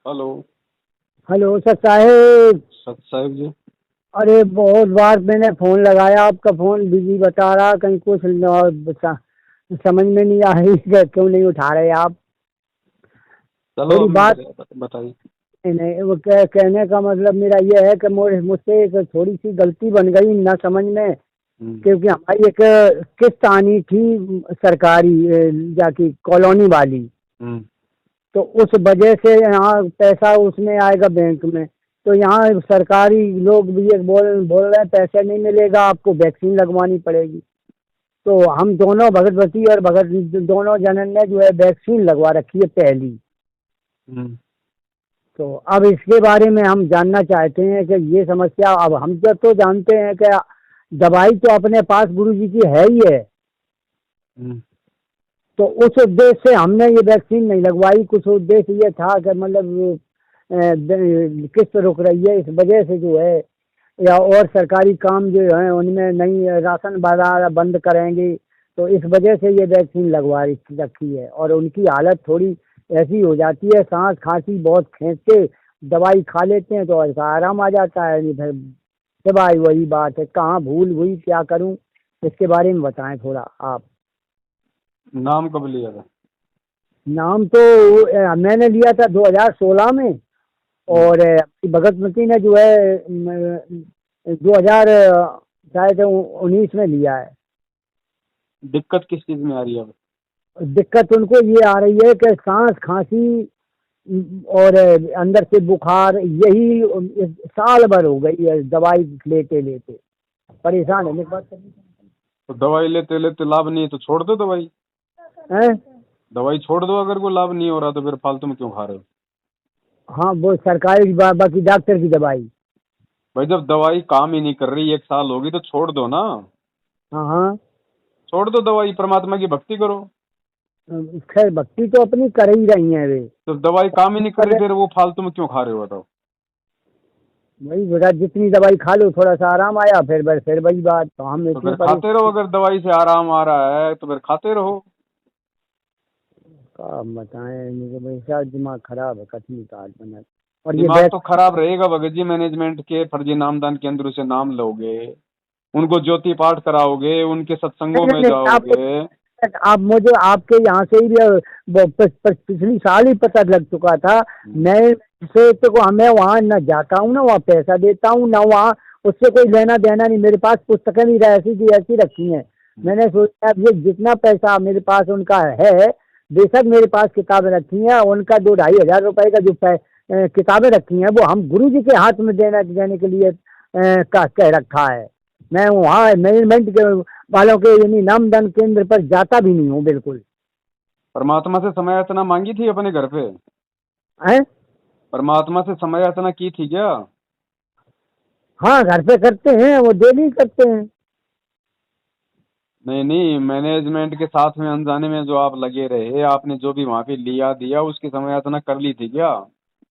Hello. Hello sir साहेब। सत साहिब जी। अरे बहुत बार मैंने फोन लगाया, आपका फोन बिजी बता रहा, कहीं कुछ समझ में नहीं आ रही कि क्यों नहीं उठा रहे आप। चलो थोड़ी अब मिल बात। गया, बताइए। नहीं नहीं, वो कहने का मतलब मेरा ये है कि मुझसे एक थोड़ी सी गलती बन गई ना समझ में। हम्म। क्योंकि हमारी एक किस्त आनी थी सरकारी, जाकी कॉलोनी वाली। हम्म। तो उस वजह से यहाँ पैसा उसमें आएगा बैंक में। तो यहाँ सरकारी लोग भी ये बोल बोल रहे हैं पैसे नहीं मिलेगा, आपको वैक्सीन लगवानी पड़ेगी। तो हम दोनों भगतवती और भगत दोनों जनन ने जो है वैक्सीन लगवा रखी है पहली। हम्म। तो अब इसके बारे में हम जानना चाहते हैं कि ये समस्या, अब हम तो जानते हैं कि दवाई तो अपने पास गुरुजी की है ही है। हम्म। तो उस उद्देश्य से हमने ये वैक्सीन नहीं लगवाई। कुछ उद्देश्य ये था कि मतलब किस्त रुक रही है इस वजह से जो है, या और सरकारी काम जो है उनमें नहीं, राशन बाजार बंद करेंगे। तो इस वजह से ये वैक्सीन लगवा रखी है। और उनकी हालत थोड़ी ऐसी हो जाती है, सांस खांसी बहुत खींच के दवाई खा लेते हैं तो ऐसा आराम आ जाता है। नहीं फिर दवाई वही बात है, कहाँ भूल हुई क्या करूं, इसके बारे में बताएं थोड़ा आप। नाम कब लिया था? नाम तो मैंने लिया था 2016 में। हम्म। और भगतमती ने जो है 2000 शायद 19 में लिया है। दिक्कत किस चीज में आ रही है अब? दिक्कत उनको ये आ रही है कि सांस खांसी और अंदर से बुखार, यही साल भर हो गई है दवाई लेते लेते, परेशान है मेरे पास। तो दवाई लेते लेते लाभ नहीं है तो छोड़ दो दवाई। हैं? दवाई छोड़ दो, अगर कोई लाभ नहीं हो रहा तो फिर फालतू में क्यों खा रहे हो? हाँ वो सरकारी बाकी डॉक्टर की दवाई। भाई जब दवाई काम ही नहीं कर रही, एक साल होगी तो छोड़ दो ना। हाँ हाँ। छोड़ दो दवाई, परमात्मा की भक्ति करो। खैर भक्ति तो अपनी कर ही रही है वे। जब दवाई काम ही नहीं कर रही फिर वो फालतू में क्यों खा रहे हो बताओ? वही बेटा, जितनी दवाई खा लो थोड़ा सा आराम आया, फिर बस फिर वही बात, तो हम तो इतनी फिर खाते रहो, अगर दवाई से आराम आ रहा है तो फिर खाते रहो। का बताएं, मुझे वैसा दिमाग खराब है, कथनी का बना। और ये दिमाग बैग। तो खराब रहेगा भगत जी, मैनेजमेंट के फर्जी नामदान के अंदर से नाम लोगे, उनको ज्योति पाठ कराओगे, उनके सत्संगों नहीं नहीं में नहीं, आपको, जाओगे। आप मुझे आपके यहाँ से ही पिछली साल ही पता लग चुका था। मैं से तो मैं वहाँ न जाता हूँ, ना वहाँ पैसा देता हूँ, ना वहाँ उससे कोई लेना देना नहीं। मेरे पास पुस्तकें भी ऐसी की ऐसी रखी हैं। मैंने सोचा अब ये जितना पैसा मेरे पास उनका है, बेशक मेरे पास किताबें रखी हैं, उनका 2-2.5 हज़ार रुपए का जो किताबें रखी हैं वो हम गुरु जी के हाथ में देने के लिए कह रखा है। मैं वहाँ मैनेजमेंट के वालों के यानी नामदान केंद्र पर जाता भी नहीं हूँ बिल्कुल। परमात्मा से समय याचना मांगी थी अपने घर पे? है? परमात्मा से समय याचना की थी क्या? हाँ घर पे करते हैं, वो डेली करते हैं। नहीं नहीं, मैनेजमेंट के साथ में अनजाने में जो आप लगे रहे, आपने जो भी वहां पे लिया दिया उसकी समय याचना कर ली थी क्या?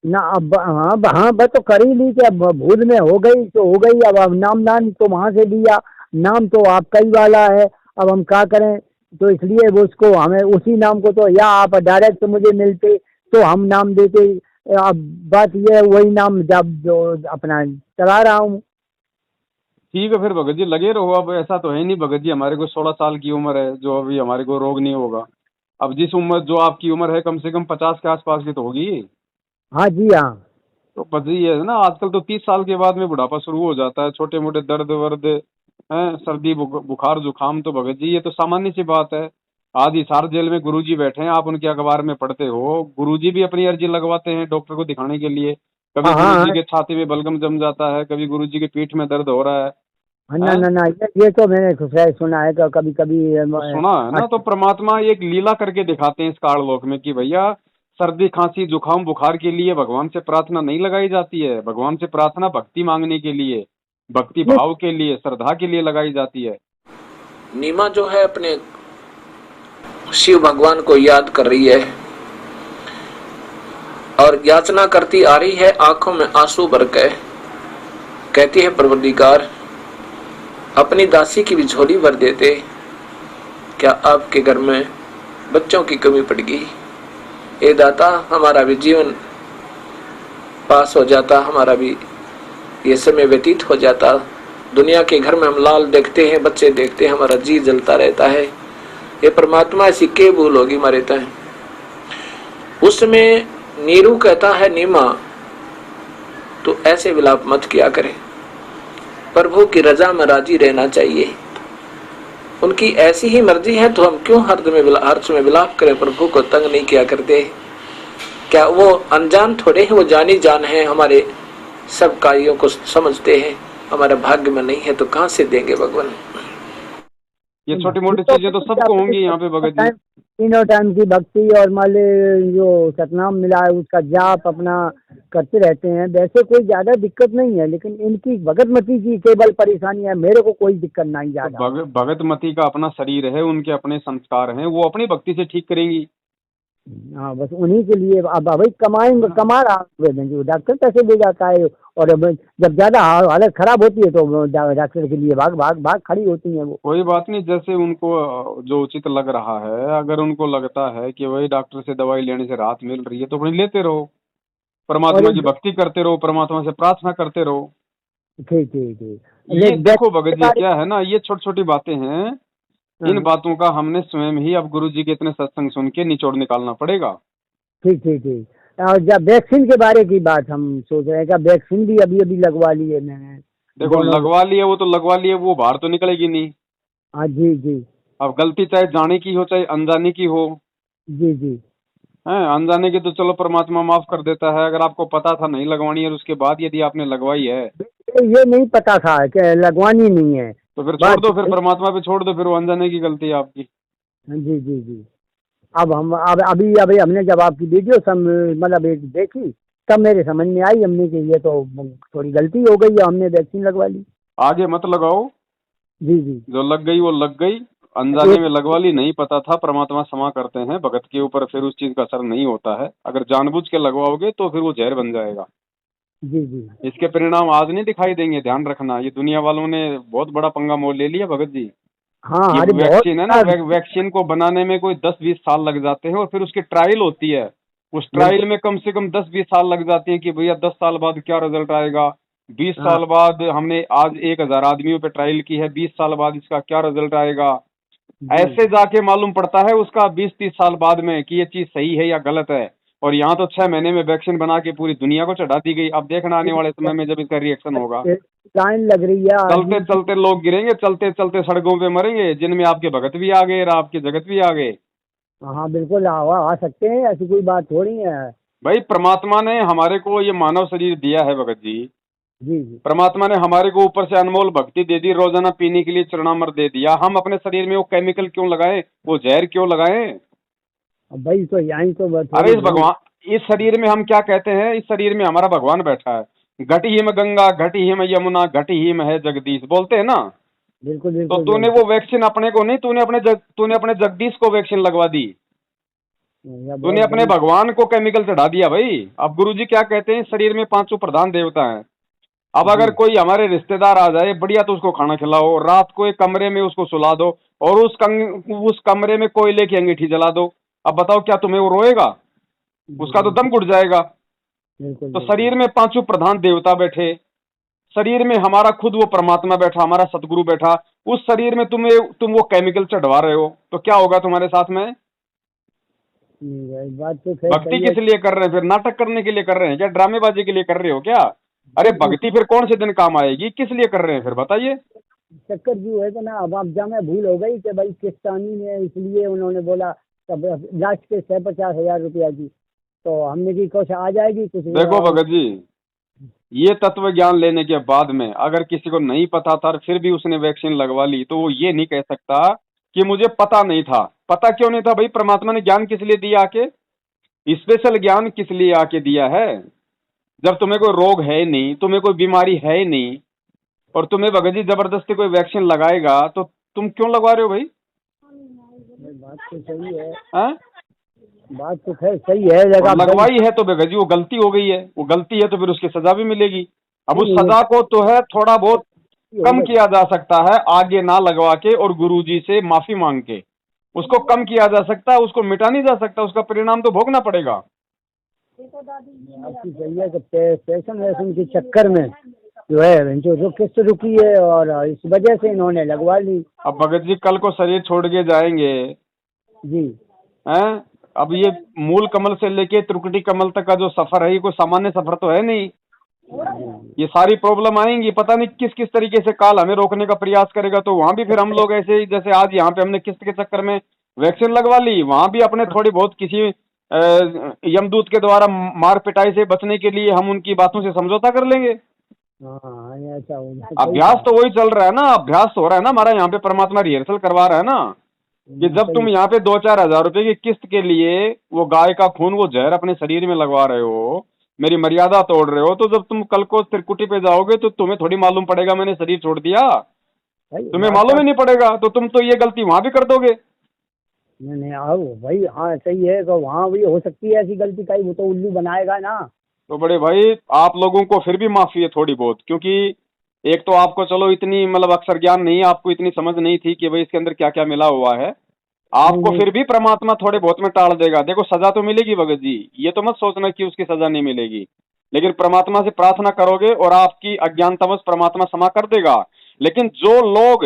ना अब हाँ हाँ बस तो कर ही ली कि अब भूल में हो गई तो हो गई। अब नाम तो वहाँ से लिया, नाम तो आपका ही वाला है। अब हम क्या करें? तो इसलिए वो उसको हमें उसी नाम को, तो या आप डायरेक्ट मुझे मिलते तो हम नाम देते। अब बात ये है, वही नाम जब जो अपना चला रहा हूँ। ठीक है फिर भगत जी लगे रहो। अब ऐसा तो है नहीं भगत जी, हमारे को 16 साल की उम्र है जो अभी हमारे को रोग नहीं होगा। अब जिस उम्र जो आपकी उम्र है कम से कम 50 के आसपास की तो होगी। हाँ जी हाँ। तो बस ये है ना, आजकल तो 30 साल के बाद में बुढ़ापा शुरू हो जाता है, छोटे मोटे दर्द वर्द हैं, सर्दी बुखार जुकाम, तो भगत जी ये तो सामान्य सी बात है। आज हिसार जेल में गुरुजी बैठे हैं, आप उनके अखबार में पढ़ते हो, गुरुजी भी अपनी अर्जी लगवाते हैं डॉक्टर को दिखाने के लिए। कभी हाँ हाँ गुरुजी हाँ। के छाती में बलगम जम जाता है, कभी गुरुजी के पीठ में दर्द हो रहा है। हाँ, ना हैं? ना ना, ये तो मैंने शायद सुना है कि कभी कभी तो सुना है ना, तो परमात्मा एक लीला करके दिखाते हैं इस काललोक में कि भैया सर्दी खांसी जुकाम बुखार के लिए भगवान से प्रार्थना नहीं लगाई जाती है। भगवान से प्रार्थना भक्ति मांगने के लिए, भक्ति ये भाव के लिए, श्रद्धा के लिए लगाई जाती है। नीमा जो है अपने शिव भगवान को याद कर रही है और याचना करती आ रही है, आंखों में आंसू भर के कहती है, परवरदिगार अपनी दासी की भी झोली भर देते, क्या आपके घर में बच्चों की कमी पड़ गई? ए दाता हमारा भी जीवन पास हो जाता, हमारा भी ये समय व्यतीत हो जाता। दुनिया के घर में हम लाल देखते हैं, बच्चे देखते हैं, हमारा जी जलता रहता है। ये परमात्मा ऐसी के भूल होगी हमारे तय। उसमें नीरू कहता है, नीमा तो ऐसे विलाप मत किया करे, प्रभु की रजा में राजी रहना चाहिए। उनकी ऐसी ही मर्जी है तो हम क्यों हर्ष में विलाप करें, प्रभु को तंग नहीं किया करते। क्या वो अनजान थोड़े हैं, वो जानी जान है, हमारे सब कार्यों को समझते हैं। हमारे भाग्य में नहीं है तो कहां से देंगे भगवान। ये छोटी मोटी चीजें तो सबको होंगी यहाँ पे भगत जी। तीनों टाइम की भक्ति और मान ले जो सतनाम मिला है उसका जाप अपना करते रहते हैं, वैसे कोई ज्यादा दिक्कत नहीं है। लेकिन इनकी भगतमती की केवल परेशानी है, मेरे को कोई दिक्कत नहीं ज्यादा। तो भगतमती का अपना शरीर है, उनके अपने संस्कार हैं, वो अपनी भक्ति से ठीक करेंगी। हाँ, बस उन्हीं के लिए अब भाई कमाएंगे, कमा रहा है जो डॉक्टर पैसे दे जाता है, और अब जब ज्यादा हालत खराब होती है तो डॉक्टर के लिए भाग भाग भाग खड़ी होती है वो। कोई बात नहीं, जैसे उनको जो उचित लग रहा है, अगर उनको लगता है कि वही डॉक्टर से दवाई लेने से राहत मिल रही है तो अपनी लेते रहो, परमात्मा की भक्ति करते रहो, परमात्मा से प्रार्थना करते रहो। ठीक ठीक ठीक। ये देखो भगत जी, क्या है ना, ये छोटी छोटी बातें हैं, इन बातों का हमने स्वयं ही अब गुरु जी के इतने सत्संग सुन के निचोड़ निकालना पड़ेगा। ठीक ठीक ठीक। और जब वैक्सीन के बारे की बात हम सोच रहे हैं, क्या वैक्सीन भी अभी अभी लगवा ली है मैंने? देखो लगवा लिया, वो तो लगवा लिया, वो बाहर तो निकलेगी नहीं। हाँ जी जी। अब गलती चाहे जाने की हो चाहे अनजाने की हो, जी जी, है अनजाने की तो चलो परमात्मा माफ कर देता है। अगर आपको पता था नहीं लगवानी है और उसके बाद यदि आपने लगवाई है, ये नहीं पता था कि लगवानी नहीं है, तो फिर छोड़ दो, फिर परमात्मा पे छोड़ दो, फिर वो अनजाने की गलती है आपकी। जी जी जी। अब हम अब अभी अभी हमने जब आपकी वीडियो मतलब एक देखी, तब मेरे समझ में आई हमने कि ये तो थोड़ी गलती हो गई है, हमने वैक्सीन लगवा ली। आगे मत लगाओ। जी जी। जो लग गई वो लग गई, अनजाने में लगवा ली, नहीं पता था, परमात्मा क्षमा करते हैं। भगत के ऊपर फिर उस चीज का असर नहीं होता है। अगर जानबूझ के लगवाओगे तो फिर वो जहर बन जाएगा। जी जी। इसके परिणाम आज नहीं दिखाई देंगे, ध्यान रखना। ये दुनिया वालों ने बहुत बड़ा पंगा मोल ले लिया भगत जी। हाँ, ये अरे वैक्सीन है ना, बहुत वैक्सीन को बनाने में कोई 10-20 साल लग जाते हैं और फिर उसकी ट्रायल होती है। उस ट्रायल में कम से कम 10-20 साल लग जाते हैं कि भैया 10 साल बाद क्या रिजल्ट आएगा, 20 हाँ। साल बाद हमने आज 1000 आदमियों पे ट्रायल की है, 20 साल बाद इसका क्या रिजल्ट आएगा। ऐसे जाके मालूम पड़ता है उसका 20-30 साल बाद में कि ये चीज सही है या गलत है। और यहाँ तो 6 महीने में वैक्सीन बना के पूरी दुनिया को चढ़ा दी गई। अब देखना आने वाले समय में जब इसका रिएक्शन होगा, लाइन लग रही है, चलते चलते लोग गिरेंगे, चलते चलते सड़कों पे मरेंगे, जिनमें आपके भगत भी आ गए और आपके जगत भी आ गए। हाँ बिल्कुल आ सकते हैं, ऐसी कोई बात थोड़ी है। भाई परमात्मा ने हमारे को ये मानव शरीर दिया है भगत जी। जी जी। परमात्मा ने हमारे को ऊपर से अनमोल भक्ति दे दी, रोजाना पीने के लिए चरणामृत दे दिया। हम अपने शरीर में वो केमिकल क्यों लगाएं, वो जहर क्यों लगाएं? भाई तो यही तो अरे इस शरीर में हम क्या कहते हैं, इस शरीर में हमारा भगवान बैठा है। घट ही में गंगा, घट ही में यमुना, घट ही में है जगदीश, बोलते हैं ना। बिल्कुल तो बिल्कुल। तूने वो वैक्सीन अपने को नहीं, तूने अपने जगदीश को वैक्सीन लगवा दी। तूने अपने भगवान को केमिकल चढ़ा दिया भाई। अब गुरुजी क्या कहते हैं, शरीर में 5 प्रधान देवता हैं। अब अगर कोई हमारे रिश्तेदार आ जाए बढ़िया तो उसको खाना खिलाओ, रात को एक कमरे में उसको सुला दो और उस कमरे में कोयले की अंगीठी जला दो। अब बताओ क्या तुम्हें वो रोएगा? उसका तो दम घुट जाएगा। तो शरीर में 5 प्रधान देवता बैठे, शरीर में हमारा खुद वो परमात्मा बैठा, हमारा सतगुरु बैठा। उस शरीर में तुम वो केमिकल चढ़वा रहे हो तो क्या होगा तुम्हारे साथ में? बात तो भक्ति किस लिए कर रहे हैं फिर? नाटक करने के लिए कर रहे हैं क्या? ड्रामेबाजी के लिए कर रहे हो क्या? अरे भक्ति फिर कौन से दिन काम आएगी? किस लिए कर रहे हैं फिर बताइए? चक्कर जो है तो ना, अब जब भूल हो गई कि भाई किस्तानी ने, इसलिए उन्होंने बोला तब लास्ट के 50,000 रुपया की, तो हमने की कुछ आ जाएगी कुछ। देखो भगत जी, ये तत्व ज्ञान लेने के बाद में अगर किसी को नहीं पता था फिर भी उसने वैक्सीन लगवा ली तो वो ये नहीं कह सकता कि मुझे पता नहीं था। पता क्यों नहीं था भाई? परमात्मा ने ज्ञान किस लिए दिया आके? स्पेशल ज्ञान किस लिए आके दिया है? जब तुम्हें कोई रोग है नहीं, तुम्हें कोई बीमारी है नहीं, और तुम्हें भगत जी जबरदस्ती कोई वैक्सीन लगाएगा तो तुम क्यों लगवा रहे हो भाई? बात तो सही है। हाँ? बात तो खैर सही है, लगवाई है तो भगत जी वो गलती हो गई है, वो गलती है तो फिर उसकी सजा भी मिलेगी। अब उस सजा को तो है थोड़ा बहुत कम किया जा सकता है, आगे ना लगवा के और गुरुजी से माफी मांग के उसको कम किया जा सकता है, उसको मिटा नहीं जा सकता, उसका परिणाम तो भोगना पड़ेगा। आपकी सही है कि पेंशन वेशन के चक्कर में जो है जो किस्त रुकी है और इस वजह से इन्होंने लगवा ली। अब भगत जी कल को शरीर छोड़ के जाएंगे जी हैं। अब ये मूल कमल से लेके त्रिकुटी कमल तक का जो सफर है ये कोई सामान्य सफर तो है नहीं। ये सारी प्रॉब्लम आएंगी, पता नहीं किस किस तरीके से काल हमें रोकने का प्रयास करेगा। तो वहां भी फिर हम लोग ऐसे ही जैसे आज यहाँ पे हमने किस्त के चक्कर में वैक्सीन लगवा ली, वहां भी अपने थोड़ी बहुत किसी यमदूत के द्वारा मार पिटाई से बचने के लिए हम उनकी बातों से समझौता कर लेंगे। हाँ ये ऐसा होना अभ्यास तो वही चल रहा है ना, अभ्यास तो हो रहा है ना हमारा यहाँ पे, परमात्मा रिहर्सल करवा रहा है ना कि जब तुम यहाँ पे 2-4 हज़ार रुपए की किस्त के लिए वो गाय का खून वो जहर अपने शरीर में लगवा रहे हो, मेरी मर्यादा तोड़ रहे हो, तो जब तुम कल को त्रिकुटी पे जाओगे तो तुम्हें थोड़ी मालूम पड़ेगा मैंने शरीर छोड़ दिया, भाई तुम्हें मालूम ही नहीं पड़ेगा, तो तुम तो ये गलती वहां भी कर दोगे। नहीं आओ भाई, हाँ सही है तो वहाँ भी हो सकती है ऐसी गलती, कहीं वो तो उल्लू बनाएगा ना। तो बड़े भाई आप लोगों को फिर भी माफी है थोड़ी बहुत, क्योंकि एक तो आपको चलो इतनी मतलब अक्षर ज्ञान नहीं, आपको इतनी समझ नहीं थी कि भाई इसके अंदर क्या क्या मिला हुआ है। आपको नहीं, फिर भी परमात्मा थोड़े बहुत में टाल देगा। देखो सजा तो मिलेगी भगत जी, ये तो मत सोचना कि उसकी सजा नहीं मिलेगी, लेकिन परमात्मा से प्रार्थना करोगे और आपकी अज्ञानतावश परमात्मा क्षमा कर देगा। लेकिन जो लोग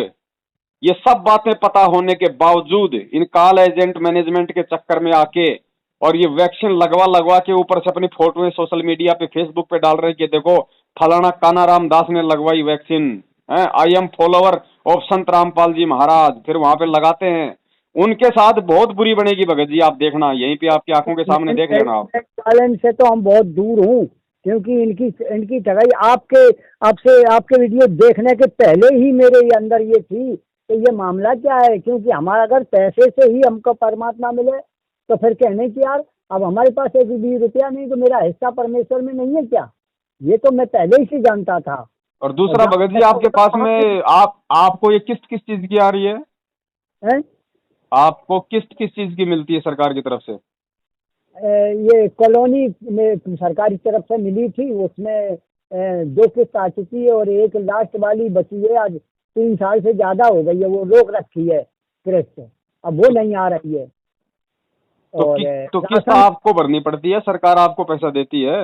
ये सब बातें पता होने के बावजूद इन कॉल एजेंट मैनेजमेंट के चक्कर में आके और ये वैक्सीन लगवा लगवा के ऊपर से अपनी फोटोएं सोशल मीडिया पे फेसबुक पे डाल रहे हैं कि देखो फलाना कानाराम दास ने लगवाई वैक्सीन है, आई एम फॉलोवर ऑफ संत रामपाल जी महाराज, फिर वहां पे लगाते हैं, उनके साथ बहुत बुरी बनेगी भगत जी। आप देखना यहीं पे आपकी आंखों के सामने देख लेना आप। टैलेंट से तो हम बहुत दूर हूँ, क्योंकि इनकी इनकी ठगाई आपके आपसे आपके वीडियो देखने के पहले ही मेरे अंदर ये थी कि ये मामला क्या है। क्योंकि हमारा अगर पैसे से ही हमको परमात्मा मिले तो फिर कहने की यार अब हमारे पास एक भी रुपया नहीं तो मेरा हिस्सा परमेश्वर में नहीं है क्या, ये तो मैं पहले ही से जानता था। और दूसरा भगत जी आपके पास में आपको ये किस्त किस चीज की आ रही है? हैं? आपको किस्त किस चीज की मिलती है सरकार की तरफ से? ये कॉलोनी में सरकारी तरफ से मिली थी, उसमें 2 किस्त आ चुकी है और एक लास्ट वाली बची है, आज 3 साल से ज़्यादा हो गई है, वो रोक रखी है किस्त, अब वो नहीं आ रही है। और तो किस्त आपको भरनी पड़ती है, सरकार आपको पैसा देती है?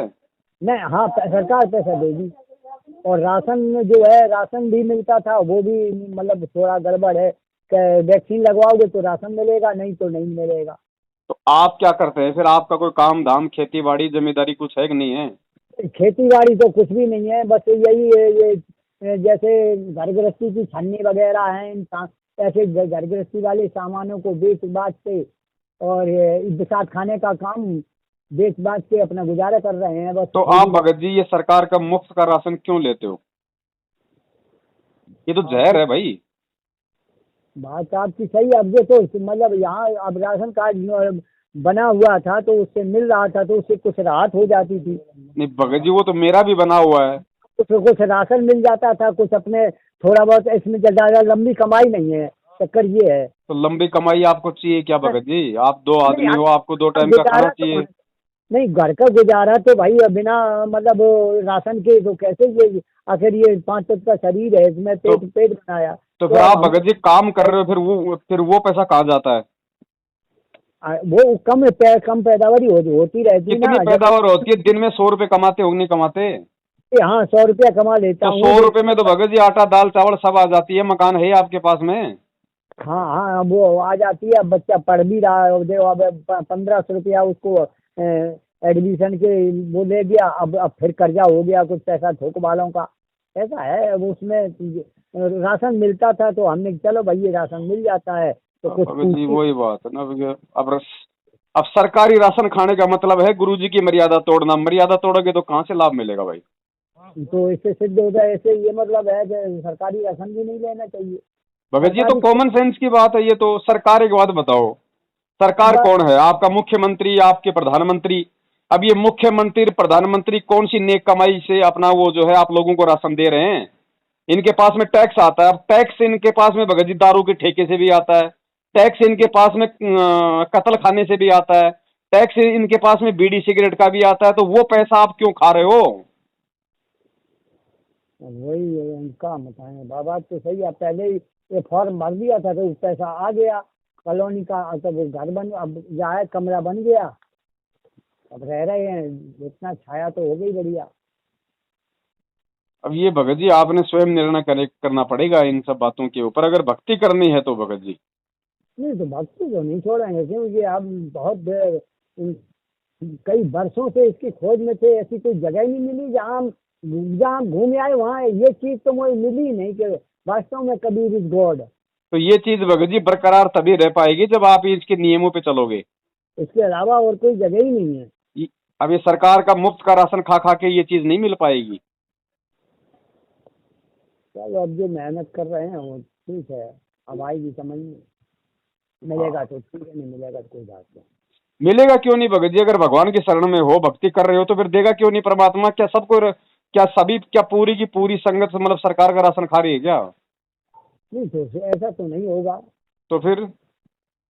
नहीं, हाँ सरकार पैसा देगी। और राशन जो है राशन भी मिलता था, वो भी मतलब थोड़ा गड़बड़ है कि वैक्सीन लगवाओगे तो राशन मिलेगा, नहीं तो नहीं मिलेगा। तो आप क्या करते हैं फिर? आपका कोई काम धाम खेती बाड़ी जमींदारी कुछ है कि नहीं है? खेती बाड़ी तो कुछ भी नहीं है, बस यही है ये जैसे घर गृहस्थी की छन्नी वगैरह हैं, ऐसे घर गृहस्थी वाले सामानों को बेच बाच के और बिसात खाने का काम बेच बाच के अपना गुजारा कर रहे हैं बस। तो आप भगत जी ये सरकार का मुफ्त का राशन क्यों लेते हो? ये तो जहर है भाई। बात आपकी सही है। अब देखो मतलब यहाँ अब राशन कार्ड बना हुआ था तो उससे मिल रहा था तो उससे कुछ राहत हो जाती थी। नहीं भगत जी वो तो मेरा भी बना हुआ है। कुछ राशन मिल जाता था, कुछ अपने थोड़ा बहुत, इसमें ज़्यादा लंबी कमाई नहीं है, चक्कर ये है। तो लंबी कमाई आपको चाहिए क्या भगत जी? आप 2 आदमी हो, आपको 2 टाइम का खाना चाहिए। नहीं, घर का गुजारा तो भाई बिना मतलब राशन के तो कैसे, ये आखिर ये 5 तत्व का शरीर है, इसमें पेट बनाया। तो फिर आप भगत जी काम कर रहे हो, फिर वो पैसा कहाँ जाता है? वो कम पैदावारी होती रहती है ना। कितनी पैदावार होती है? दिन में 100 रुपए कमाते हो नहीं कमाते? हाँ 100 रुपया कमा लेता हूँ। 100 रुपए में तो भगत जी आटा दाल चावल सब आ जाती है। मकान है आपके पास में? हाँ हाँ वो आ जाती है। अब बच्चा पढ़ भी रहा है, देखो अब 1500 रुपया उसको एडमिशन के वो ले गया, अब फिर कर्जा हो गया कुछ पैसा थोक वालों का, ऐसा है। अब उसमें राशन मिलता था तो हमने चलो भाई ये राशन मिल जाता है तो कुछ जी वही बात है ना। अब सरकारी राशन खाने का मतलब है गुरुजी की मर्यादा तोड़ना। मर्यादा तोड़ोगे तो कहाँ से लाभ मिलेगा भाई? तो इससे सिद्ध होता है, ऐसे ये मतलब है कि सरकारी राशन भी नहीं लेना चाहिए भगत जी। तो कॉमन सेंस की बात है ये तो। सरकार एक बात बताओ, सरकार कौन है? आपका मुख्यमंत्री, आपके प्रधानमंत्री। अब ये मुख्यमंत्री प्रधानमंत्री कौन सी नेक कमाई से अपना वो जो है आप लोगों को राशन दे रहे हैं? इनके पास में टैक्स आता है। अब टैक्स इनके पास में भगत जी दारू के ठेके से भी आता है, टैक्स इनके पास में कत्ल खाने से भी आता है, टैक्स इनके पास में बीड़ी सिगरेट का भी आता है। तो वो पैसा आप क्यों खा रहे हो? वही उनका बताएं बाबा तो सही है। पहले ही ये फॉर्म भर दिया था तो पैसा आ गया कॉलोनी का, तो वो घर बन अब जाए कमरा बन गया अब रह रहे हैं, इतना छाया तो हो गई बढ़िया। अब ये भगत जी आपने स्वयं निर्णय करना पड़ेगा इन सब बातों के ऊपर, अगर भक्ति करनी है तो भगत जी। नहीं तो भक्ति तो नहीं छोड़ेंगे, क्योंकि अब बहुत कई वर्षों से इसकी खोज में थे, ऐसी कोई जगह ही नहीं मिली जहाँ जहाँ घूम आए वहाँ ये चीज तो मुझे मिली नहीं कि वास्तव में कबीर इज गॉड। तो ये चीज भगत जी बरकरार तभी रह पाएगी जब आप इसके नियमों पे चलोगे। इसके अलावा और कोई जगह ही नहीं है। अब ये सरकार का मुफ्त का राशन खा खा के ये चीज नहीं मिल पाएगी। चलो अब जो मेहनत कर रहे हैं वो ठीक है, अब आएगी समझ में, मिलेगा तो ठीक है, नहीं मिलेगा तो कोई बात नहीं। मिलेगा क्यों नहीं भगत जी, अगर भगवान की शरण में हो, भक्ति कर रहे हो तो फिर देगा क्यों नहीं परमात्मा। क्या सबको, क्या सभी, क्या पूरी की पूरी संगत मतलब सरकार का राशन खा रही है क्या? नहीं तो ऐसा तो नहीं होगा। तो फिर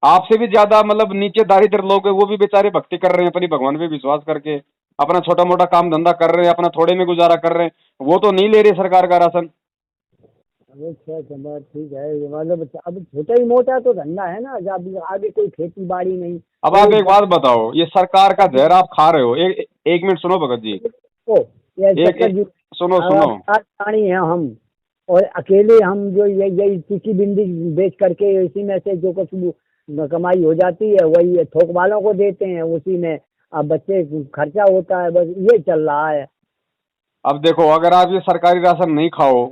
आपसे भी ज्यादा मतलब नीचे दारिद्र लोग हैं, वो भी बेचारे भक्ति कर रहे हैं अपनी भगवान पे विश्वास करके, अपना छोटा मोटा काम धंधा कर रहे हैं, अपना थोड़े में गुजारा कर रहे हैं, वो तो नहीं ले रहे सरकार का राशन। अच्छा ठीक है, मतलब अब छोटा ही मोटा तो धंधा है ना, जब आगे कोई खेती बाड़ी नहीं। अब आप एक बात बताओ, ये सरकार का जहर आप खा रहे हो। एक मिनट सुनो भगत जी, सुनो सुनो। प्राणी है हम, और अकेले हम जो यही चिकी बिंदी बेच करके इसी में से जो कुछ कमाई हो जाती है वही थोक वालों को देते हैं, उसी में अब बच्चे खर्चा होता है, बस ये चल रहा है। अब देखो, अगर आप ये सरकारी राशन नहीं खाओ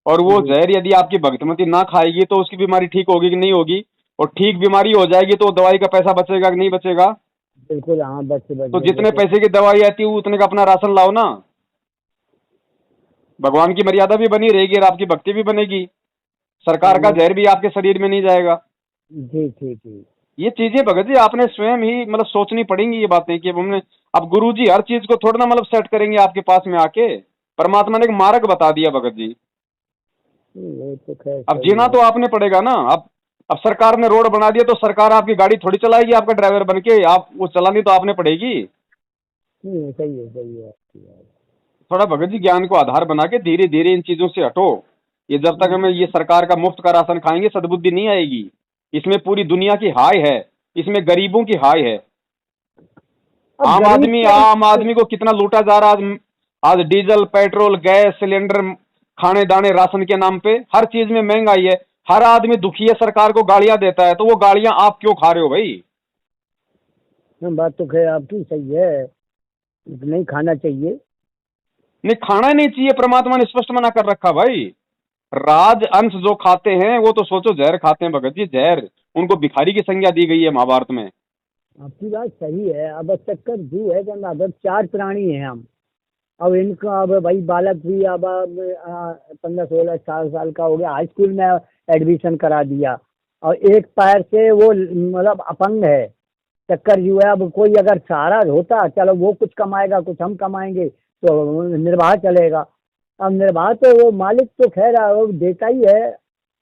और वो जहर यदि आपकी भगतमती ना खाएगी तो उसकी बीमारी ठीक होगी कि नहीं होगी, और ठीक बीमारी हो जाएगी तो दवाई का पैसा बचेगा कि नहीं बचेगा? बिल्कुल हाँ, बच्चे तो जितने पैसे की दवाई आती है उतने का अपना राशन लाओ ना, भगवान की मर्यादा भी बनी रहेगी और आपकी भक्ति भी बनेगी, सरकार का जहर भी आपके शरीर में नहीं जाएगा। जी ठीक है। ये चीजें भगत जी आपने स्वयं ही मतलब सोचनी पड़ेंगी ये बातें कि हमने, अब गुरु जी हर चीज को थोड़ा ना मतलब सेट करेंगे आपके पास में आके, परमात्मा ने एक मार्ग बता दिया भगत जी। तो अब जीना तो आपने पड़ेगा ना। अब सरकार ने रोड बना दिया तो सरकार आपकी गाड़ी थोड़ी चलाएगी आपका ड्राइवर बन के, आप वो चलानी तो आपने पड़ेगी। सही है। थोड़ा भगत जी ज्ञान को आधार बना के धीरे धीरे इन चीजों से हटो। ये जब तक हमें ये सरकार का मुफ्त का राशन खाएंगे सद्बुद्धि नहीं आएगी। इसमें पूरी दुनिया की हाय है, इसमें गरीबों की हाय है। आम आदमी को कितना लूटा जा रहा है आज डीजल पेट्रोल गैस सिलेंडर खाने दाने राशन के नाम पे हर चीज में महंगाई है। हर आदमी दुखी है, सरकार को गालियां देता है, तो वो गालियां आप क्यों खा रहे हो भाई? बात तो खैर आपकी सही है, नहीं खाना चाहिए। नहीं खाना नहीं चाहिए, परमात्मा ने स्पष्ट मना कर रखा भाई। राज अंश जो खाते हैं वो तो सोचो जहर खाते हैं भगत जी, जहर। उनको भिखारी की संज्ञा दी गई है महाभारत में। आपकी बात सही है। अब चक्कर जो है कि अब 4 प्राणी हैं हम, अब इनका अब भाई बालक भी अब 15-16 साल का हो गया, हाई स्कूल में एडमिशन करा दिया, और एक पैर से वो मतलब अपंग है। चक्कर जो है अब कोई अगर सहारा होता, चलो वो कुछ कमाएगा कुछ हम कमाएंगे तो निर्वाह चलेगा। अब निर्वाह तो वो मालिक तो खैर वो देता ही है,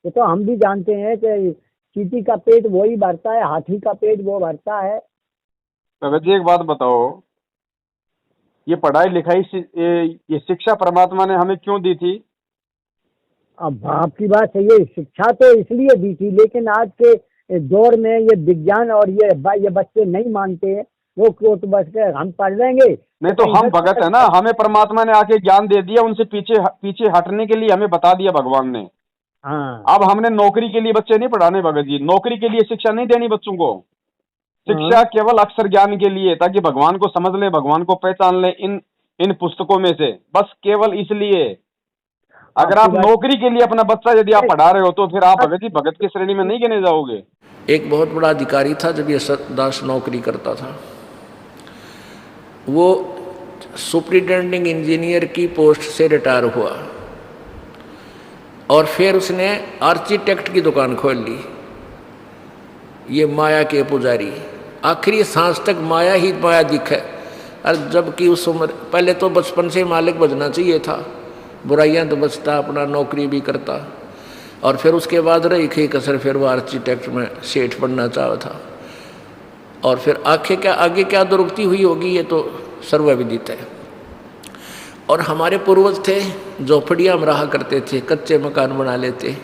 वो तो हम भी जानते हैं कि चींटी का पेट वही भरता है, हाथी का पेट वो भरता है। भगत जी एक बात बताओ, ये पढ़ाई लिखाई ये शिक्षा परमात्मा ने हमें क्यों दी थी? अब आपकी बात सही है, शिक्षा तो इसलिए दी थी, लेकिन आज के दौर में ये विज्ञान और ये बच्चे नहीं मानते हैं। वो तो बस के हम पढ़ लेंगे। नहीं तो हम भगत है ना, हमें परमात्मा ने आके ज्ञान दे दिया, उनसे पीछे हटने के लिए हमें बता दिया भगवान ने। हाँ। अब हमने नौकरी के लिए बच्चे नहीं पढ़ाने भगत जी, नौकरी के लिए शिक्षा नहीं देनी बच्चों को। शिक्षा केवल अक्षर ज्ञान के लिए, ताकि भगवान को समझ ले, भगवान को पहचान ले इन पुस्तकों में से, बस केवल इसलिए। अगर आप नौकरी के लिए अपना बच्चा यदि आप पढ़ा रहे हो तो फिर आप भगत जी भगत की श्रेणी में नहीं गिने जाओगे। एक बहुत बड़ा अधिकारी था जब ये दास नौकरी करता था, वो सुपरिटेंडिंग इंजीनियर की पोस्ट से रिटायर हुआ और फिर उसने आर्किटेक्ट की दुकान खोल ली। ये माया के पुजारी, आखिरी सांस तक माया ही माया दिखे। और जबकि उस उम्र, पहले तो बचपन से मालिक बजना चाहिए था, बुराइयां तो बचता, अपना नौकरी भी करता, और फिर उसके बाद रही खी कसर, फिर वो आर्किटेक्ट में सेठ बनना चाहा था। और फिर आगे क्या दुरुक्ति हुई होगी ये तो सर्वविदित है। और हमारे पूर्वज थे झोपड़ियाँ में रहा करते थे, कच्चे मकान बना लेते,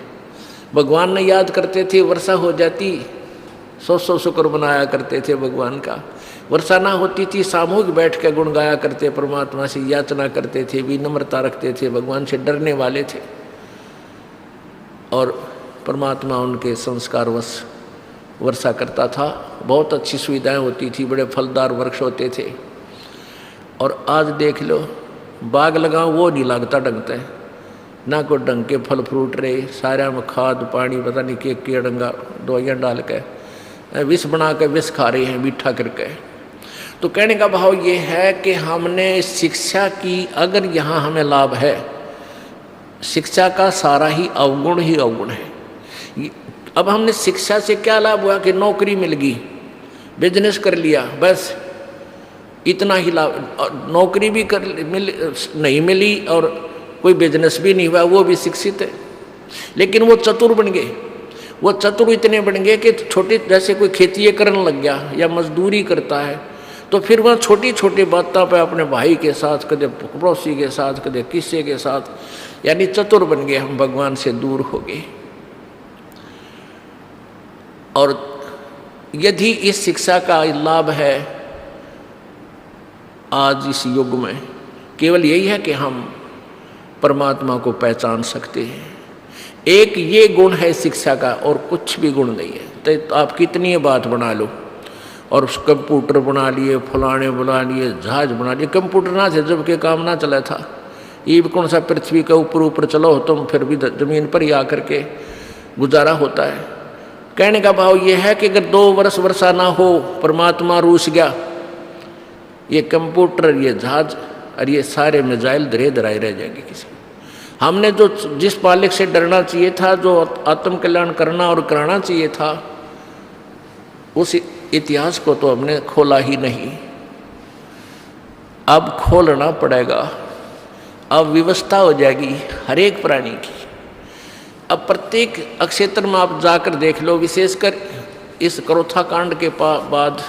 भगवान ने याद करते थे, वर्षा हो जाती 100 शुक्र बनाया करते थे भगवान का। वर्षा ना होती थी, सामूहिक बैठ के गुण गाया करते, परमात्मा से याचना करते थे, विनम्रता रखते थे, भगवान से डरने वाले थे और परमात्मा उनके संस्कारवश वर्षा करता था। बहुत अच्छी सुविधाएं होती थी, बड़े फलदार वृक्ष होते थे। और आज देख लो, बाग लगाओ वो नहीं लगता ढंगता है, ना कोई ढंग के फल फ्रूट रहे, सारा में खाद पानी पता नहीं के डंगा दवाइयाँ डाल के विष बना के विष खा रहे हैं मीठा करके। तो कहने का भाव ये है कि हमने शिक्षा की, अगर यहाँ हमें लाभ है, शिक्षा का सारा ही अवगुण है। अब हमने शिक्षा से क्या लाभ हुआ कि नौकरी मिल गई, बिजनेस कर लिया, बस इतना ही लाभ। नौकरी भी नहीं मिली और कोई बिजनेस भी नहीं हुआ, वो भी शिक्षित है, लेकिन वो चतुर बन गए। वो चतुर इतने बन गए कि छोटे, जैसे कोई खेती करने लग गया या मजदूरी करता है, तो फिर वह छोटी छोटी बातों पे अपने भाई के साथ, कदे पड़ोसी के साथ, कदे किसी के साथ, यानी चतुर बन गए, हम भगवान से दूर हो गए। और यदि इस शिक्षा का लाभ है आज इस युग में, केवल यही है कि हम परमात्मा को पहचान सकते हैं। एक ये गुण है शिक्षा का, और कुछ भी गुण नहीं है। तो आप कितनी बात बना लो, और कंप्यूटर बना लिए, फलाने बना लिए, जहाज बना लिए। कंप्यूटर ना थे जब के काम ना चला था, ये भी कौन सा पृथ्वी के ऊपर चलो तुम, फिर भी जमीन पर ही आकर के गुजारा होता है। कहने का भाव ये है कि अगर 2 वर्ष वर्षा ना हो, परमात्मा रूस गया, ये कंप्यूटर, ये जहाज और ये सारे मिसाइल धरे धराए रह जाएंगे किसी। हमने जो जिस मालिक से डरना चाहिए था, जो आत्म कल्याण करना और कराना चाहिए था, उस इतिहास को तो हमने खोला ही नहीं। अब खोलना पड़ेगा, अब व्यवस्था हो जाएगी हर एक प्राणी की। अब प्रत्येक क्षेत्र में आप जाकर देख लो, विशेषकर इस करोथा कांड के बाद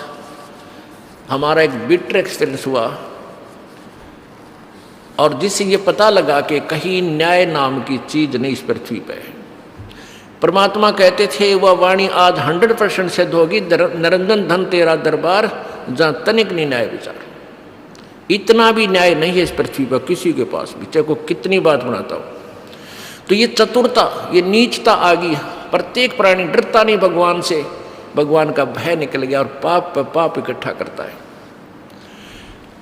हमारा एक बिटर एक्सपीरियंस हुआ, और जिससे ये पता लगा कि कहीं न्याय नाम की चीज नहीं इस पृथ्वी पे। परमात्मा कहते थे, वह वाणी आज 100% सिद्ध होगी, निरंजन धन तेरा दरबार, जहाँ तनिक नहीं न्याय विचार। इतना भी न्याय नहीं है इस पृथ्वी पर किसी के पास भी, चाहे को कितनी बात बनाता हो। तो ये चतुरता, ये नीचता आ गई, प्रत्येक प्राणी डरता नहीं भगवान से, भगवान का भय निकल गया और पाप पे पाप इकट्ठा करता है।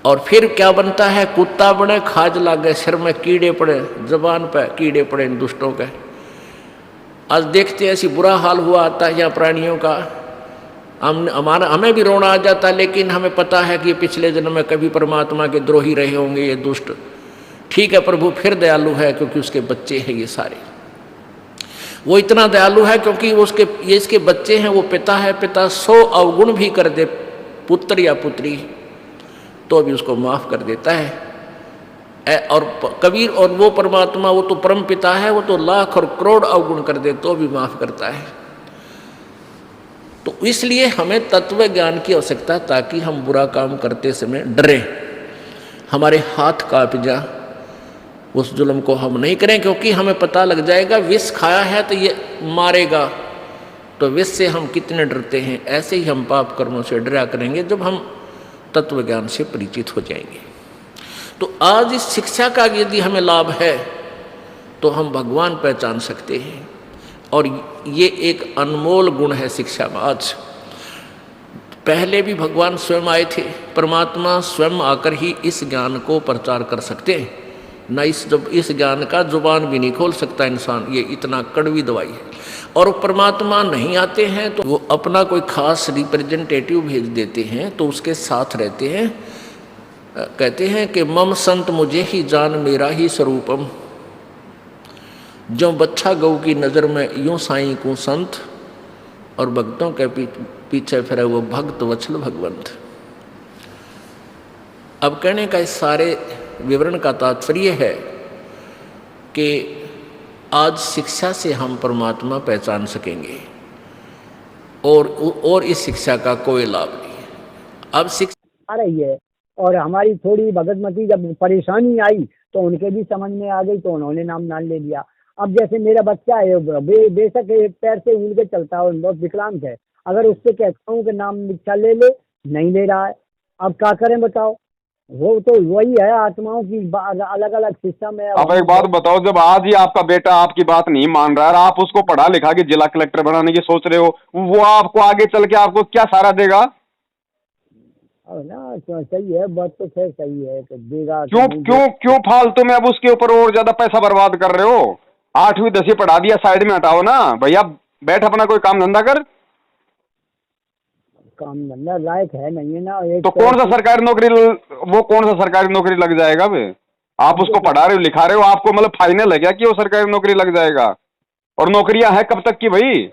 और फिर क्या बनता है, कुत्ता बने, खाज लागे, सिर में कीड़े पड़े, जबान पे कीड़े पड़े इन दुष्टों के। आज देखते हैं ऐसी बुरा हाल हुआ आता है यहाँ प्राणियों का, हमें भी रोना आ जाता है, लेकिन हमें पता है कि पिछले जन्म में कभी परमात्मा के द्रोही रहे होंगे ये दुष्ट। ठीक है, प्रभु फिर दयालु है क्योंकि उसके बच्चे हैं ये सारे। वो इतना दयालु है क्योंकि ये इसके बच्चे हैं, वो पिता है, पिता 100 अवगुण भी कर दे पुत्र या पुत्री तो भी उसको माफ कर देता है। और कबीर और वो परमात्मा, वो तो परम पिता है, वो तो लाख और करोड़ अवगुण कर दे तो भी माफ करता है। तो इसलिए हमें तत्व ज्ञान की आवश्यकता है, ताकि हम बुरा काम करते समय डरें, हमारे हाथ कांप जा, उस जुल्म को हम नहीं करें। क्योंकि हमें पता लग जाएगा विष खाया है तो ये मारेगा, तो विष से हम कितने डरते हैं। ऐसे ही हम पाप कर्मों से डरा करेंगे जब हम तत्व ज्ञान से परिचित हो जाएंगे। तो आज इस शिक्षा का यदि हमें लाभ है तो हम भगवान पहचान सकते हैं, और ये एक अनमोल गुण है शिक्षा में। आज पहले भी भगवान स्वयं आए थे, परमात्मा स्वयं आकर ही इस ज्ञान को प्रचार कर सकते हैं। न इस ज्ञान का जुबान भी नहीं खोल सकता इंसान, ये इतना कड़वी दवाई है। और परमात्मा नहीं आते हैं तो वो अपना कोई खास रिप्रेजेंटेटिव भेज देते हैं, तो उसके साथ रहते हैं। कहते हैं कि मम संत मुझे ही जान मेरा ही स्वरूपम, जो बच्चा गऊ की नज़र में यूं साईं को संत, और भक्तों के पीछे फिरे वो भक्त वत्सल भगवंत। अब कहने का इस सारे विवरण का तात्पर्य है कि आज शिक्षा से हम परमात्मा पहचान सकेंगे, और इस शिक्षा का कोई लाभ नहीं है। अब शिक्षा आ रही है, और हमारी थोड़ी भगतमती जब परेशानी आई तो उनके भी समझ में आ गई, तो उन्होंने नाम ले लिया। अब जैसे मेरा बच्चा है, बेशक एक पैर से हिल के चलता है और बहुत विकलांग है, अगर उससे कहता हूँ कि नाम दीक्षा ले ले, नहीं ले रहा है। अब क्या करें बताओ, वो तो वही है, आत्माओं की अलग अलग सिस्टम है। अब एक बात बताओ, जब आज ही आपका बेटा आपकी बात नहीं मान रहा है, आप उसको पढ़ा लिखा के जिला कलेक्टर बनाने की सोच रहे हो, वो आपको आगे चल के आपको क्या सहारा देगा? अब ना तो सही है, बात तो खैर सही है, तो देगा कि क्यों नहीं क्यों क्यों फालतू में अब उसके ऊपर और ज्यादा पैसा बर्बाद कर रहे हो? 8वीं 10वीं पढ़ा दिया, साइड में हटाओ ना भैया, बैठ अपना कोई काम धंधा कर। काम धंधा लायक है नहीं है ना, एक तो कौन सा सरकारी नौकरी वो कौन सा सरकारी नौकरी लग जाएगा बे? आप उसको पढ़ा रहे हो लिखा रहे हो, आपको मतलब फाइनल है क्या कि वो सरकारी नौकरी लग जाएगा? और नौकरियां हैं कब तक की भाई?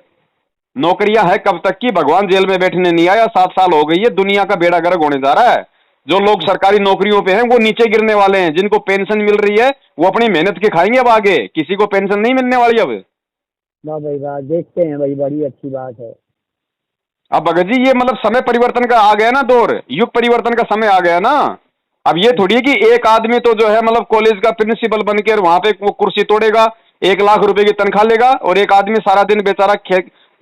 नौकरियां हैं कब तक की? भगवान जेल में बैठने नहीं आया, 7 साल हो गई है, दुनिया का बेड़ा गर्क होने जा रहा है। जो लोग सरकारी नौकरियों पे हैं वो नीचे गिरने वाले हैं, जिनको पेंशन मिल रही है वो अपनी मेहनत के खाएंगे अब आगे, किसी को पेंशन नहीं मिलने वाली अब। वाह भाई वाह, देखते हैं भाई, बड़ी अच्छी बात है। अब भगत जी ये मतलब समय परिवर्तन का आ गया ना दौर, युग परिवर्तन का समय आ गया ना। अब ये थोड़ी है कि एक आदमी तो जो है मतलब कॉलेज का प्रिंसिपल बनकर वहां पे वो कुर्सी तोड़ेगा, 1 लाख रुपए की तनख्वाह लेगा, और एक आदमी सारा दिन बेचारा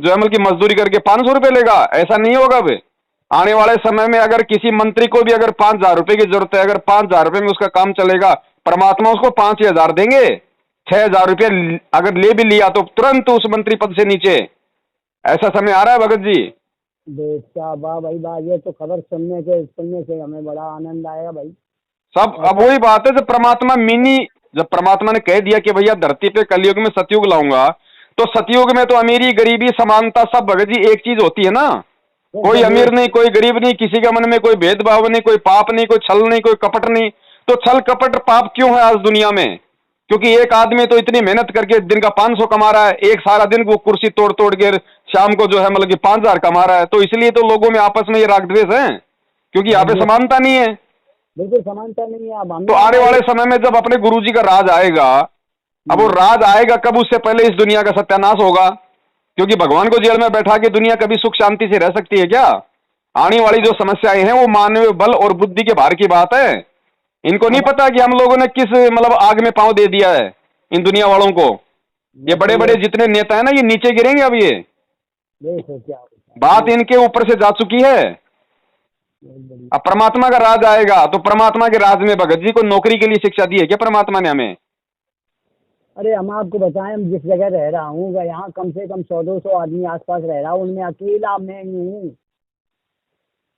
जो है मतलब की मजदूरी करके 500 रुपए लेगा। ऐसा नहीं होगा अब। आने वाले समय में अगर किसी मंत्री को भी अगर 5,000 रुपए की जरूरत है, अगर 5,000 रुपए में उसका काम चलेगा, परमात्मा उसको 5,000 देंगे। 6,000 रुपये अगर ले भी लिया तो तुरंत उस मंत्री पद से नीचे। ऐसा समय आ रहा है भगत जी। बेटा वाह भाई वाह, ये तो खबर सुनने से हमें बड़ा आनंद आया भाई। सब अब वही बात है, जब प्रमात्मा ने कह दिया कि भैया धरती पे कलयुग में सतयुग लाऊंगा, तो सतयुग में तो अमीरी गरीबी समानता सब भगत जी एक चीज होती है ना। कोई अमीर नहीं, कोई गरीब नहीं, किसी के मन में कोई भेदभाव नहीं, कोई पाप नहीं, कोई छल नहीं, कोई कपट नहीं। तो छल कपट पाप क्यों है आज दुनिया में? क्योंकि एक आदमी तो इतनी मेहनत करके दिन का 500 कमा रहा है, एक सारा दिन वो कुर्सी तोड़ तोड़ के शाम को जो है मतलब कि 5,000 कमा रहा है, तो इसलिए तो लोगों में आपस में ये राग द्वेष है, क्योंकि यहाँ पे समानता नहीं है। बिल्कुल समानता नहीं है। अब तो आने वाले समय में जब अपने गुरुजी का राज आएगा, अब वो राज आएगा कब, उससे पहले इस दुनिया का सत्यानाश होगा। क्योंकि भगवान को जेल में बैठा के दुनिया कभी सुख शांति से रह सकती है क्या? आने वाली जो समस्याएं हैं वो मानवीय बल और बुद्धि के भार की बात है। इनको नहीं पता कि हम लोगों ने किस मतलब आग में पांव दे दिया है इन दुनिया वालों को। ये बड़े बड़े जितने नेता है ना, ये नीचे गिरेंगे अब। ये देखो क्या बात इनके ऊपर से जा चुकी है। अब परमात्मा का राज आएगा, तो परमात्मा के राज में भगत जी को नौकरी के लिए शिक्षा दी है क्या परमात्मा ने हमें? अरे हम आपको बताएं, हम जिस जगह रह रहा हूँ यहाँ कम से कम 100-200 आदमी आसपास रह रहा हूँ, उनमें अकेला मैं ही हूँ।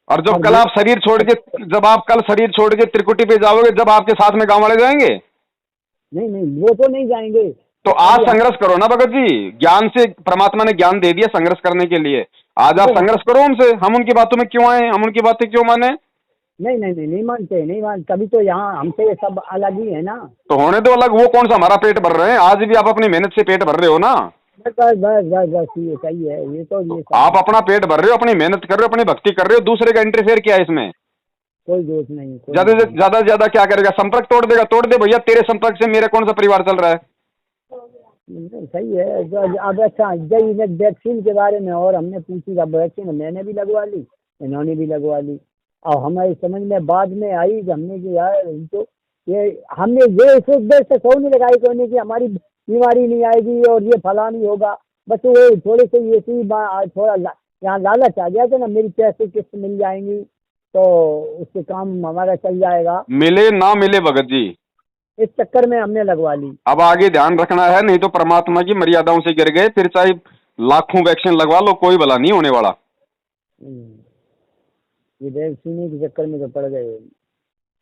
और जब कल आप शरीर छोड़ के जब आप कल शरीर छोड़ के त्रिकुटी पे जाओगे, जब आपके साथ में गांव वाले जाएंगे? नहीं नहीं, वो तो नहीं जाएंगे। तो आज संघर्ष करो ना भगत जी, ज्ञान से परमात्मा ने ज्ञान दे दिया संघर्ष करने के लिए। आज आप संघर्ष करो उनसे। हम उनकी बातों में क्यों आए, हम उनकी बातें क्यों माने? नहीं नहीं नहीं, नहीं मानते, नहीं मानते। तभी तो यहाँ हमसे ये सब अलग ही है ना। तो होने दो अलग, वो कौन सा हमारा पेट भर रहे हैं? आज भी आप अपनी मेहनत से पेट भर रहे हो ना। बस बस बस बस बस, ये सही है। ये तो ये आप अपना पेट भर रहे हो, अपनी मेहनत कर रहे हो, अपनी भक्ति कर रहे हो, दूसरे का इंटरफेयर क्या है इसमें? कोई दोष नहीं। ज्यादा से ज्यादा क्या करेगा? संपर्क तोड़ देगा, तोड़ दे भैया, तेरे संपर्क से मेरे कौन सा परिवार चल रहा है? सही है। अब अच्छा, जब वैक्सीन के बारे में और हमने पूछी, अब वैक्सीन मैंने भी लगवा ली, इन्होंने भी लगवा ली। और हमारी समझ में बाद में आई कि हमने कि यार तो ये हमने ये इस देर से सौ नहीं लगाई कहने की हमारी बीमारी नहीं आएगी और ये फला नहीं होगा। बस वो थोड़े से ये थोड़ा यहाँ लालच आ गया था ना, मेरी पैसे किस्त मिल जाएंगी तो उससे काम हमारा चल जाएगा। मिले ना मिले भगत जी, इस चक्कर में हमने लगवा ली। अब आगे ध्यान रखना है, नहीं तो परमात्मा की मर्यादाओं से गिर गए, फिर चाहे लाखों वैक्सीन लगवा लो, कोई भला नहीं होने वाला। ये वैक्सीन के चक्कर में तो पड़ गए।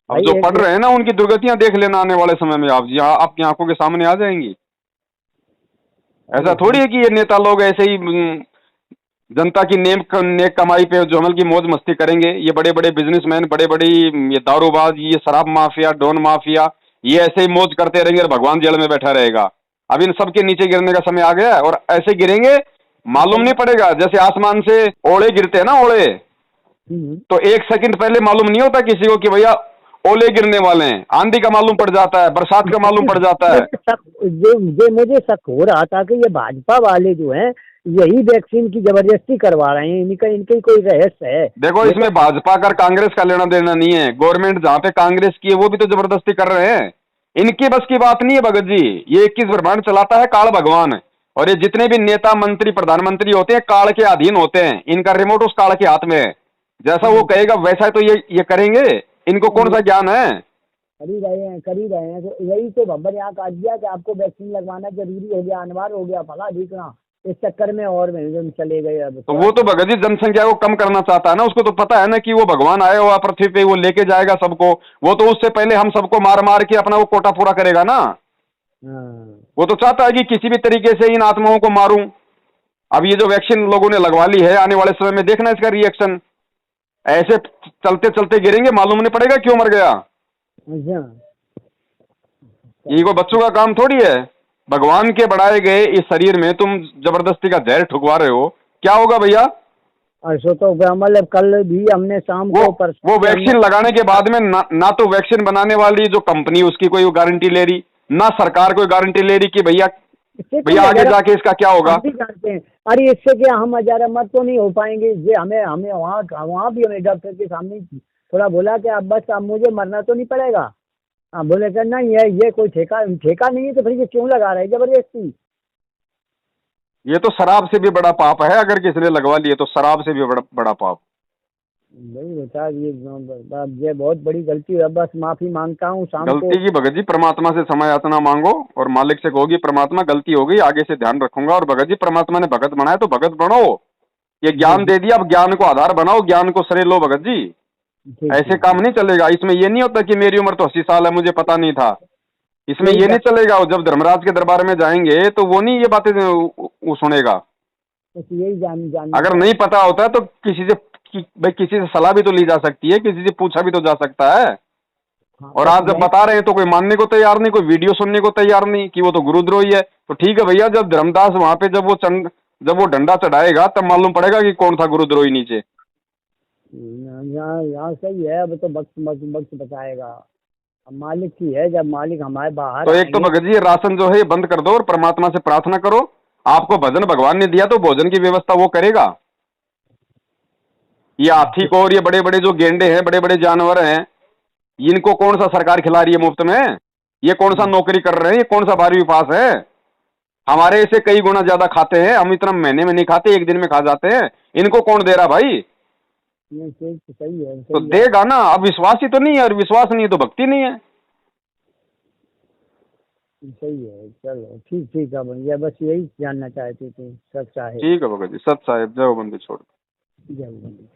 अब जो पढ़ रहे हैं ना, उनकी दुर्गतियां देख लेना आने वाले समय में। आप जी आपकी आंखों के सामने आ जाएंगी। ऐसा थोड़ी है कि ये नेता लोग ऐसे ही जनता की नेक कमाई पे जो अमल की मौज मस्ती करेंगे। ये बड़े बड़े बिजनेसमैन, बड़े बड़ी ये दारूबाज, ये शराब माफिया, डॉन माफिया, ये ऐसे ही मौज करते रहेंगे और भगवान जेल में बैठा रहेगा। अब इन सबके नीचे गिरने का समय आ गया है, और ऐसे गिरेंगे मालूम नहीं पड़ेगा। जैसे आसमान से ओले गिरते हैं ना, ओले, तो 1 सेकंड पहले मालूम नहीं होता किसी को कि भैया ओले गिरने वाले हैं। आंधी का मालूम पड़ जाता है, बरसात का मालूम पड़ जाता है। जो मुझे शक हो रहा था कि ये भाजपा वाले जो हैं यही वैक्सीन की जबरदस्ती करवा रहे हैं, इनकी कोई रहस्य है। देखो, इसमें भाजपा का कांग्रेस का लेना देना नहीं है। गवर्नमेंट जहाँ पे कांग्रेस की है वो भी तो जबरदस्ती कर रहे हैं। इनकी बस की बात नहीं है भगत जी। ये 21 ब्रह्मांड चलाता है काल भगवान, और ये जितने भी नेता मंत्री प्रधानमंत्री होते हैं काल के अधीन होते हैं। इनका रिमोट उस काल के हाथ में है। जैसा वो कहेगा वैसा तो ये करेंगे। इनको कौन सा ज्ञान है? कर ही रहे हैं। तो यही तो भब्बर यहाँ काट दिया कि आपको वैक्सीन लगवाना जरूरी हो गया, अनिवार्य हो गया, फला ढीकना, इस चक्कर में और में चले गए। अब तो वो तो भगत जी जनसंख्या को कम करना चाहता है ना, उसको तो पता है ना कि वो भगवान आया हुआ पृथ्वी पे, वो लेके जाएगा सबको। वो तो उससे पहले हम सबको मार मार के अपना वो कोटा पूरा करेगा ना। हाँ। वो तो चाहता है कि किसी भी तरीके से इन आत्माओं को मारूं। अब ये जो वैक्सीन लोगों ने लगवा ली है, आने वाले समय में देखना इसका रिएक्शन। ऐसे चलते चलते गिरेंगे, मालूम नहीं पड़ेगा क्यों मर गया। अच्छा। ये कोई बच्चों का काम थोड़ी है। भगवान के बढ़ाए गए इस शरीर में तुम जबरदस्ती का जहर ठुकवा रहे हो, क्या होगा भैया? ऐसा तो मतलब कल भी हमने शाम को वो वैक्सीन लगाने के बाद में ना तो वैक्सीन बनाने वाली जो कंपनी उसकी कोई गारंटी ले रही, ना सरकार कोई गारंटी ले रही कि भैया आगे जाके इसका क्या होगा। हम भी जानते हैं। अरे इससे क्या हम हजार मत तो नहीं हो पाएंगे। ये हमें हमें वहाँ भी हमें डॉक्टर के सामने थोड़ा बोला कि अब बस अब मुझे मरना तो नहीं पड़ेगा। हाँ, बोले कि नहीं है, ये कोई ठेका ठेका नहीं है, तो फिर ये क्यों लगा रहा है जबरदस्ती। ये तो शराब से भी बड़ा पाप है, अगर किसी ने लगवा लिए तो शराब से भी बड़ा पाप। नहीं बेटा, ये बहुत बड़ी गलती है। बस माफी मांगता हूँ शाम को। गलती की भगत जी परमात्मा से क्षमा याचना मांगो और मालिक से कहोगी परमात्मा गलती हो गई, आगे से ध्यान रखूंगा। और भगत जी परमात्मा ने भगत बनाया तो भगत बनो। ये ज्ञान दे दिया, अब ज्ञान को आधार बनाओ, ज्ञान को सरे लो भगत जी। ऐसे काम नहीं चलेगा। इसमें ये नहीं होता कि मेरी उम्र तो 80 साल है, मुझे पता नहीं था। इसमें ये नहीं चलेगा। जब धर्मराज के दरबार में जाएंगे तो वो नहीं ये बातें वो सुनेगा। यही जान अगर नहीं पता होता है तो भाई किसी से सलाह भी तो ली जा सकती है, किसी से पूछा भी तो जा सकता है। हाँ, और आज जब बता रहे हैं तो कोई मानने को तैयार नहीं, कोई वीडियो सुनने को तैयार नहीं कि वो तो गुरुद्रोही है। तो ठीक है भैया, जब धर्मदास वहां पे जब वो डंडा चढ़ाएगा तब मालूम पड़ेगा कि कौन था गुरुद्रोही नीचे। यहाँ सही है। अब तो वक्त बताएगा। अब मालिक की है, जब मालिक हमारे बाहर तो एक तो भगत जी राशन जो है ये बंद कर दो और परमात्मा से प्रार्थना करो। आपको भजन भगवान ने दिया तो भोजन की व्यवस्था वो करेगा। ये हाथी को और ये बड़े बड़े जो गेंडे हैं, बड़े बड़े जानवर हैं, इनको कौन सा सरकार खिला रही है मुफ्त में? ये कौन सा नौकरी कर रहे हैं? ये कौन सा 12वीं पास है? हमारे से कई गुना ज्यादा खाते हैं। हम इतना महीने में नहीं खाते, एक दिन में खा जाते हैं। इनको कौन दे रहा भाई? सही है। तो देगा ना। अब विश्वास ही तो नहीं है, और विश्वास नहीं है तो भक्ति नहीं है। सही है। चलो ठीक है भैया, बस यही जानना चाहते थे। सच साहेब। ठीक है भगत जी, सत साहेब, जय हो बंदी छोड़। जय हो बंदी।